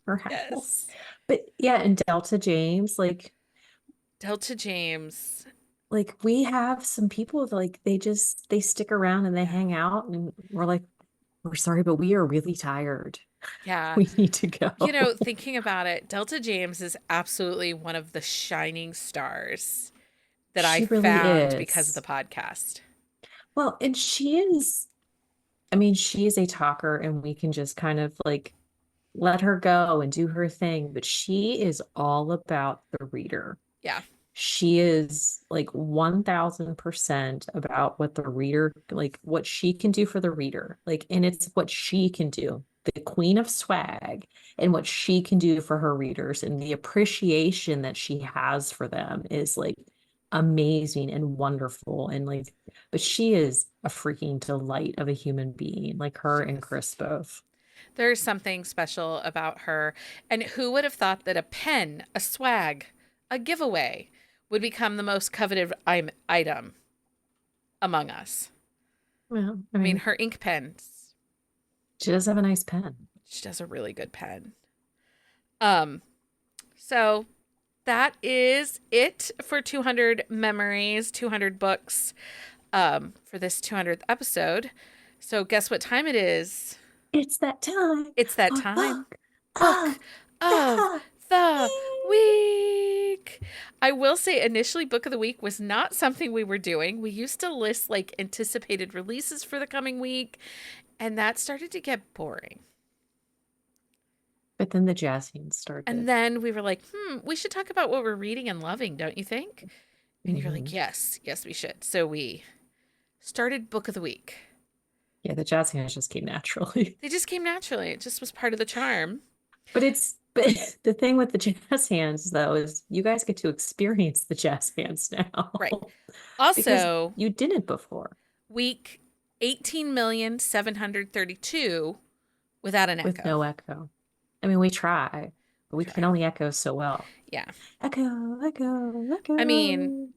her house. Yes. But yeah, and Delta James, Delta James. we have some people that, like they stick around and they Yeah. hang out and we're like, we're sorry, but we are really tired. Yeah. We need to You know, go. thinking about it, Delta James is absolutely one of the shining stars that I She really found because of the is. podcast. Well, and she is, I mean, she is a talker and we can just kind of like let her go and do her thing, but she is all about the reader. Yeah. She is like 1000% about what the reader, like what she can do for the reader. Like, and it's what she can do, the queen of swag, and what she can do for her readers. And the appreciation that she has for them is like amazing and wonderful. And like, but she is a freaking delight of a human being, like her She and is. Chris both. There's something special about her. And who would have thought that a pen, a swag, a giveaway would become the most coveted item among us? Well, I I mean, mean, her ink pens, she does have a nice pen. she does a really good pen. Um, so that is it for 200 memories, 200 books for this 200th episode. So guess what time it is? It's that time It's that for time. book Book of of the the week. week. I will say initially book of the week was not something we were doing. We used to list like anticipated releases for the coming week, and that started to get boring. But then the jazz hands And started. then we were like, we should talk about what we're reading and loving, don't you think? And you're like, Mhm. yes, yes, we should. So we started book of the week. Yeah, the jazz hands just came naturally. They just came naturally. It just was part of the charm. But the thing with the jazz hands though is you guys get to experience the jazz hands now Right. because Also, you didn't before week 18,732 without an with echo. no echo. I mean, we try, but we can Try. only echo so well. Yeah. Echo, echo, I mean,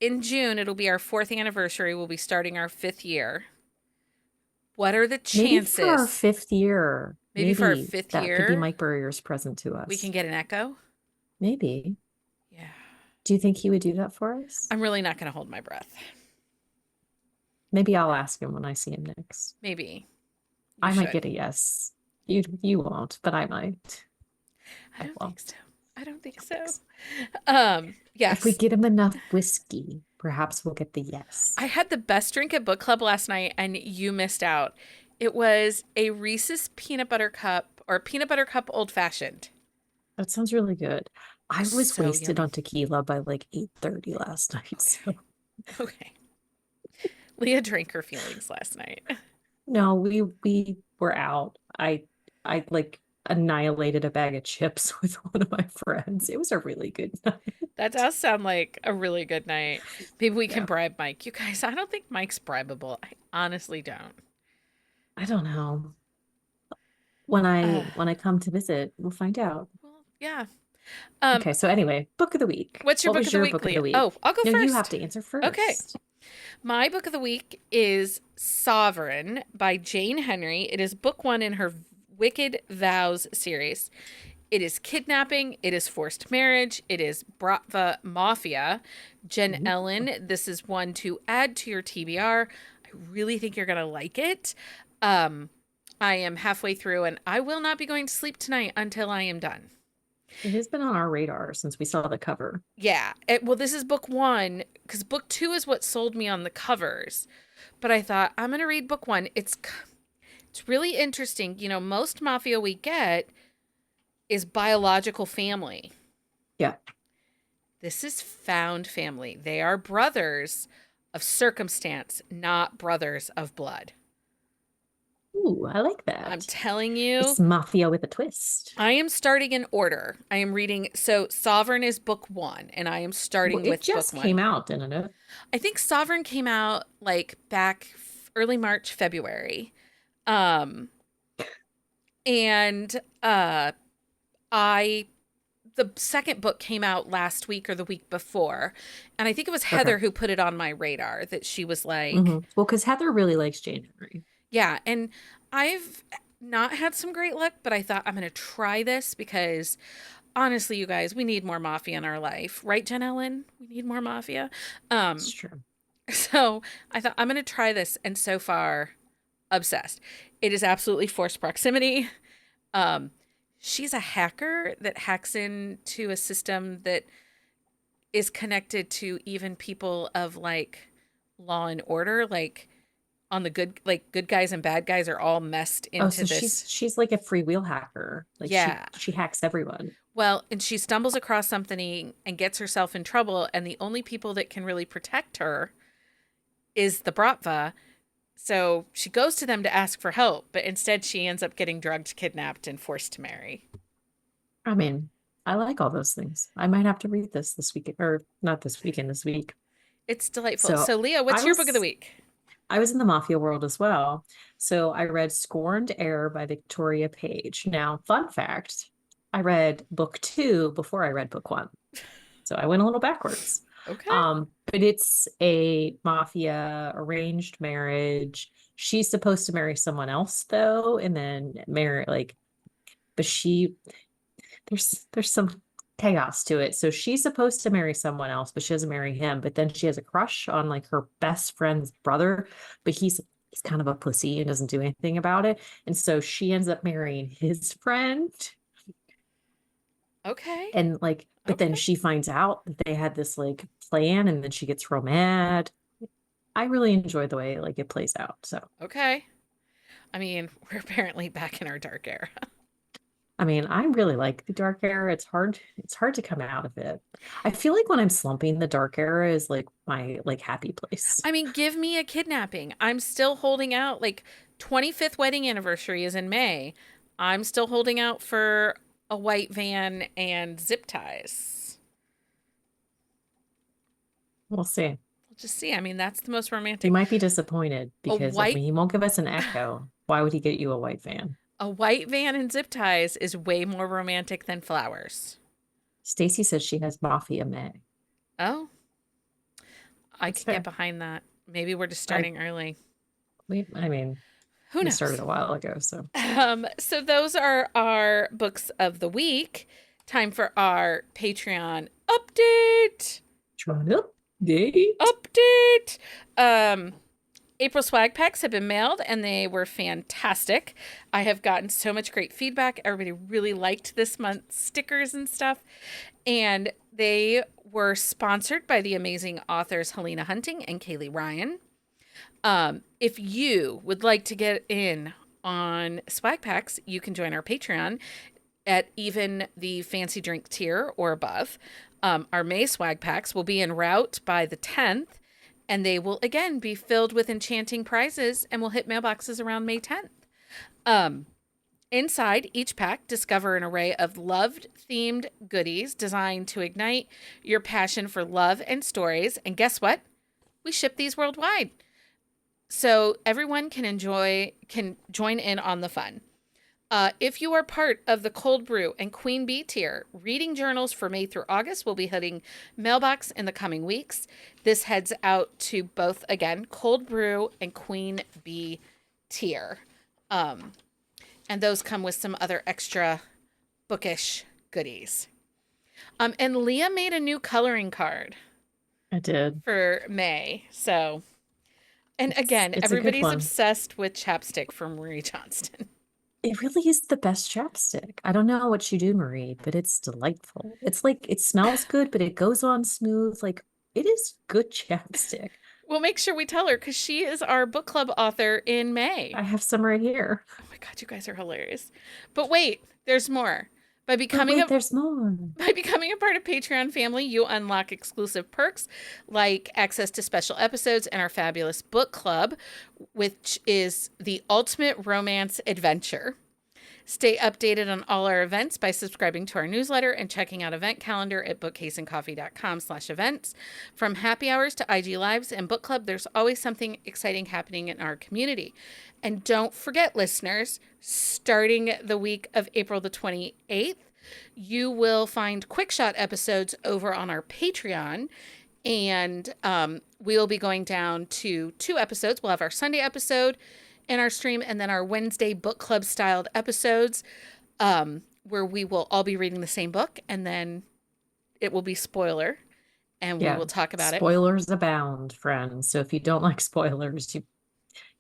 echo. in June, it'll be our fourth anniversary. We'll be starting our fifth year. What are the Maybe for our chances? fifth year, Maybe for our maybe fifth that could be year, Mike Burrier's present to we can us. get an echo? Maybe. Yeah. Do you think he would do that for us? I'm really not going to hold my breath. Maybe I'll ask him when I see him next. Maybe. You I might should. get a yes. You won't, but I might. I I don't think so. won't. I don't I think don't think so. so. If we Yes. get him enough whiskey, perhaps we'll get the yes. I had the best drink at book club last night and you missed out. It was a Reese's peanut butter cup or peanut butter cup old fashioned. That sounds really good. It I was was so wasted yummy. on tequila by like 8:30 last night. So Okay. Okay. Leah drank her feelings last night. no, we were out. I like annihilated a bag of chips with one of my friends. It was a really good That night. does sound like a really good night. Maybe we can Yeah. bribe Mike. You guys, I don't think Mike's bribable. I honestly don't. I don't know. Uh, When I come to visit, we'll find out. well, yeah. Um, Okay, so anyway, book of the week. what's your What book of was the your week, book of the Leah? Oh, week? I'll go No, you have first. to answer Okay. first. My book of the week is Sovereign by Jane Henry. It is book one in her Wicked Vows series. It is kidnapping. It is forced marriage. It is Bratva Mafia. Jen Ooh. Ellen, this is one to add to your TBR. I really think you're going to like it. Um, I am halfway through and I will not be going to sleep tonight until I am done. It has been on our radar since we saw the cover. Yeah. Well, this is book one because book two is what sold me on the covers. But I thought I'm going to read book one. It's really interesting. You know, most mafia we get is biological family. Yeah. This is found family. They are brothers of circumstance, not brothers of blood. Ooh, I like I'm that. telling you, It's mafia with a twist. I am starting in order. I am reading. So, Sovereign is book one, and I am Well, starting it with book just one. came out, didn't it? I think Sovereign came out like back early March, February. Um, and I the second book came out last week or the week before. And I think it was Okay. Heather who put it on my radar that she was like, Well, because Heather really likes Jane Henry. yeah. And I've not had some great luck, but I thought I'm going to try this because honestly, you guys, we need more mafia in our life. Right, Jen Ellen? We need more mafia. It's Um, true. so I thought I'm going to try this. And so far, obsessed. It is absolutely forced proximity. Um, she's a hacker that hacks into a system that is connected to even people of like law and order, like on the good guys and bad guys are all messed Oh, into so this. she's like a freewheel hacker. Like Yeah. she hacks everyone. Well, and she stumbles across something and gets herself in trouble, and the only people that can really protect her is the Bratva. So she goes to them to ask for help, but instead she ends up getting drugged, kidnapped, and forced to marry. I mean, I like all those things. I might have to read this weekend, or not this weekend, this week. It's delightful. So So, Leah, I what's your book of the was week? I was in the mafia world as well. So I read Scorned Heir by Victoria Page. Now, fun fact, I read book two before I read book one. So I went a little backwards. Okay. But it's a mafia arranged marriage. She's supposed to marry someone else though, and then marry like, but there's some chaos to it. So she's supposed to marry someone else, but she doesn't marry him. But then she has a crush on like her best friend's brother, but he's kind of a pussy and doesn't do anything about it. And so she ends up marrying his friend. Okay. And like, but then Okay. she finds out that they had this like plan, and then she gets real mad. I really enjoy the way like it plays out. So Okay. I mean, we're apparently back in our dark era. I mean, I really like the dark era. It's hard to come out of it. I feel like when I'm slumping, the dark era is like my like happy place. I mean, give me a kidnapping. I'm still holding out. Like, 25th wedding anniversary is in May. I'm still holding out for a white van and zip ties. We'll see. We'll just see. I mean, that's the most You romantic. might be disappointed A because I white mean, he won't give us an echo. Why would he get you a white van? a white van and zip ties is way more romantic than flowers. Stacy says she has Mafia May. Oh, I That's could get fair. behind that. Maybe we're just I starting early. I mean, Who we started knows? a while ago, so So those are our books of the week. Time for our Patreon update. trying to update. Update. Um, April swag packs have been mailed and they were fantastic. I have gotten so much great feedback. Everybody really liked this month's stickers and stuff. And they were sponsored by the amazing authors Helena Hunting and Kaylee Ryan. If you would like to get in on swag packs, you can join our Patreon at even the fancy drink tier or above. Our May swag packs will be en route by the 10th, and they will again be filled with enchanting prizes and will hit mailboxes around May 10th. Um, Inside each pack, discover an array of loved themed goodies designed to ignite your passion for love and stories. And guess what? We ship these worldwide. So everyone can join in on the fun. If you are part of the Cold Brew and Queen Bee tier, reading journals for May through August will be hitting mailbox in the coming weeks. This heads out to both, again, Cold Brew and Queen Bee tier. And those come with some other extra bookish goodies. And Leah made a new coloring card I did. for May. So, and again, It's a good everybody's one. obsessed with chapstick from Marie Johnston. It really is the best chapstick. I don't know what you do, Marie, but it's delightful. It's like it smells good, but it goes on smooth. Like it is good chapstick. We'll make sure we tell her because she is our book club author in May. I have some right here. Oh my God, you guys are hilarious. But wait, there's more. By But becoming wait, there's more. By becoming a part of Patreon family, you unlock exclusive perks like access to special episodes in our fabulous book club, which is the ultimate romance adventure. Stay updated on all our events by subscribing to our newsletter and checking out event calendar at bookcaseandcoffee.com/events. From happy hours to IG lives and book club, there's always something exciting happening in our community. And don't forget, listeners, starting the week of April the 28th, you will find quick shot episodes over on our Patreon. And we'll be going down to 2 episodes. We'll have our Sunday episode in our stream, and then our Wednesday book club styled episodes, where we will all be reading the same book, and then it will be spoiler, and we will talk about Spoilers abound, friends. So if you don't like spoilers, you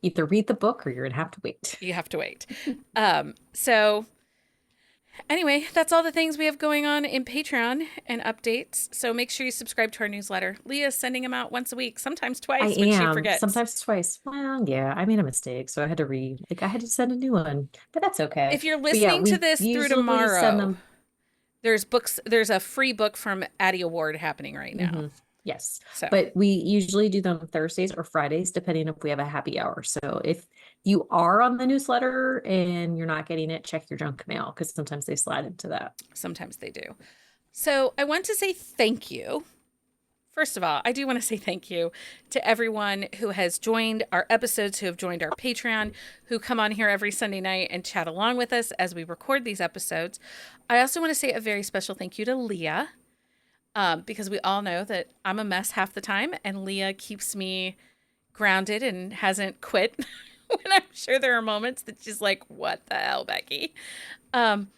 either read the book or you're gonna have to wait. You have to wait. So anyway, that's all the things we have going on in Patreon and updates. So make sure you subscribe to our newsletter. Leah's sending them out once a week, sometimes twice when she forgets. Sometimes twice. Well, yeah, I made a mistake, so I had to I had to send a new one, but that's okay. If you're listening to this through tomorrow, there's a free book from Addie Award happening right now. Mm-hmm. Yes. So. But we usually do them Thursdays or Fridays, depending if we have a happy hour. So if you are on the newsletter and you're not getting it, check your junk mail, because sometimes they slide into that. Sometimes they do. So I want to say thank you. First of all, I do want to say thank you to everyone who has joined our episodes, who have joined our Patreon, who come on here every Sunday night and chat along with us as we record these episodes. I also want to say a very special thank you to Leah. Because we all know that I'm a mess half the time, and Leah keeps me grounded and hasn't quit when I'm sure there are moments that she's like, what the hell, Becky? And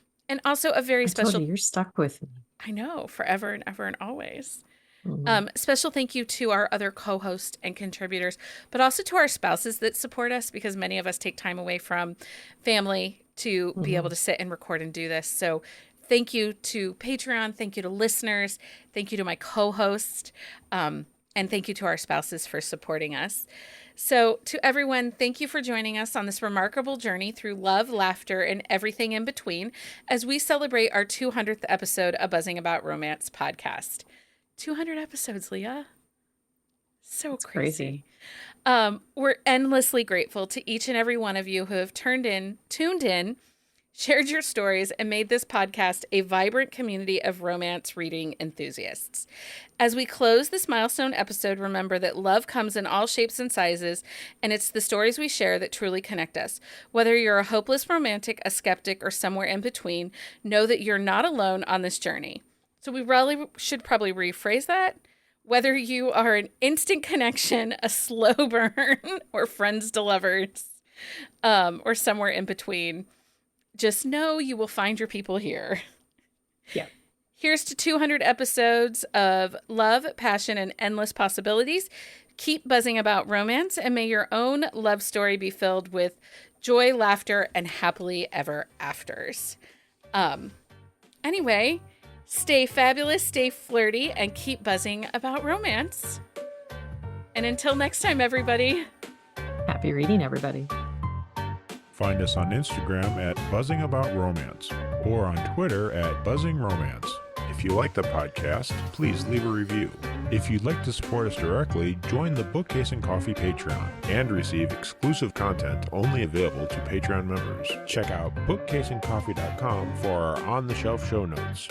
also a very special... You're stuck with me. I know, forever and ever and always. Mm-hmm. Special thank you to our other co-hosts and contributors, but also to our spouses that support us, because many of us take time away from family to be able to sit and record and do this. So thank you to Patreon. Thank you to listeners. Thank you to my co-host. And thank you to our spouses for supporting us. So to everyone, thank you for joining us on this remarkable journey through love, laughter, and everything in between as we celebrate our 200th episode of Buzzing About Romance podcast. 200 episodes, Leah. So crazy. We're endlessly grateful to each and every one of you who have tuned in, shared your stories, and made this podcast a vibrant community of romance reading enthusiasts. As we close this milestone episode, remember that love comes in all shapes and sizes, and it's the stories we share that truly connect us. Whether you're a hopeless romantic, a skeptic, or somewhere in between, know that you're not alone on this journey. So we really should probably rephrase that. Whether you are an instant connection, a slow burn, or friends to lovers, or somewhere in between, just know you will find your people here. Yeah. Here's to 200 episodes of love, passion, and endless possibilities. Keep buzzing about romance, and may your own love story be filled with joy, laughter, and happily ever afters. Anyway, stay fabulous, stay flirty, and keep buzzing about romance. And until next time, everybody. Happy reading, everybody. Find us on Instagram at Buzzing About Romance or on Twitter at Buzzing Romance. If you like the podcast, please leave a review. If you'd like to support us directly, join the Bookcase and Coffee Patreon and receive exclusive content only available to Patreon members. Check out bookcaseandcoffee.com for our on-the-shelf show notes.